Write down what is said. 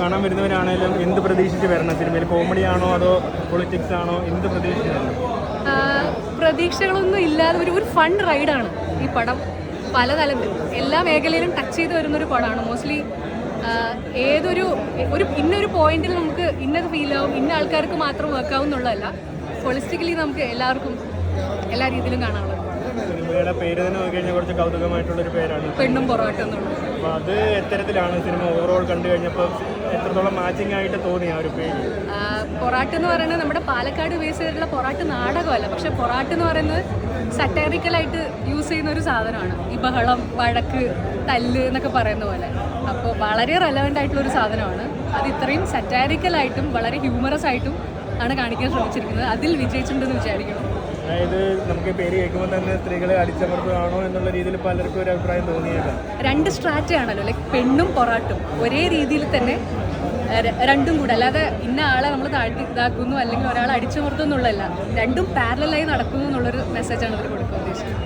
കാണാൻ വരുന്നവരാണെങ്കിലും എന്ത് പ്രതീക്ഷിച്ച് വരണം? സിനിമയിൽ കോമഡി ആണോ അതോ പൊളിറ്റിക്സ് ആണോ, എന്ത് പ്രതീക്ഷിച്ച് വരണം? പ്രതീക്ഷകളൊന്നും ഇല്ലാതെ ഒരു ഫൺ റൈഡാണ് ഈ പടം. പലതലത്തിൽ എല്ലാ മേഖലയിലും ടച്ച് ചെയ്ത് വരുന്നൊരു പടമാണ്. മോസ്റ്റ്ലി ഇന്നൊരു പോയിന്റിൽ നമുക്ക് ഇന്നത് ഫീലാവും, ഇന്ന ആൾക്കാർക്ക് മാത്രം വർക്കാവും എന്നുള്ളതല്ല, ഹോളിസ്റ്റിക്കലി നമുക്ക് എല്ലാവർക്കും എല്ലാ രീതിയിലും കാണാനുള്ളത്. സിനിമയുടെ പേര് തന്നെ നോക്കി കഴിഞ്ഞാൽ കുറച്ച് കൗതുകമായിട്ടുള്ളൊരു പേരാണ് പെണ്ണും പൊറോട്ട എന്നുള്ളത്. അപ്പോൾ അത് എത്തരത്തിലാണ് സിനിമ ഓവറോൾ കണ്ടു കഴിഞ്ഞപ്പോൾ എത്രത്തോളം മാച്ചിങ് ആയിട്ട് തോന്നി ആ ഒരു പേര്? പൊറാട്ട് എന്ന് പറയുന്നത് നമ്മുടെ പാലക്കാട് ബേസ് ചെയ്തിട്ടുള്ള പൊറാട്ട് നാടകമല്ല, പക്ഷെ പൊറാട്ട് എന്ന് പറയുന്നത് സറ്റാറിക്കലായിട്ട് യൂസ് ചെയ്യുന്ന ഒരു സാധനമാണ്. ഈ ബഹളം, വഴക്ക്, തല്ല് എന്നൊക്കെ പറയുന്ന പോലെ. അപ്പോൾ വളരെ റെലവൻ്റ് ആയിട്ടുള്ള ഒരു സാധനമാണ്. അത് ഇത്രയും സറ്റാരിക്കലായിട്ടും വളരെ ഹ്യൂമറസ് ആയിട്ടും ആണ് കാണിക്കാൻ ശ്രമിച്ചിരിക്കുന്നത്. അതിൽ വിജയിച്ചിട്ടുണ്ടെന്ന് വിചാരിക്കണം. അതായത് നമുക്ക് പേര് കേൾക്കുമ്പോൾ തന്നെ സ്ത്രീകളെ അടിച്ചമർത്തുകയാണോ എന്നുള്ള രീതിയിൽ പലർക്കും ഒരു അഭിപ്രായം തോന്നിയില്ല. രണ്ട് സ്ട്രാറ്റയാണല്ലോ, ലൈക്ക് പെണ്ണും പൊറാട്ടും ഒരേ രീതിയിൽ തന്നെ രണ്ടും കൂടെ, അല്ലാതെ ഇന്ന ആളെ നമ്മൾ താഴ്ത്തി ഇതാക്കുന്നു അല്ലെങ്കിൽ ഒരാളെ അടിച്ചമർത്തുന്നു എന്നുള്ളതല്ല, രണ്ടും പാരലലായി നടക്കുന്നു എന്നുള്ളൊരു മെസ്സേജാണ് അവർ കൊടുക്കുക ഉദ്ദേശിച്ചത്.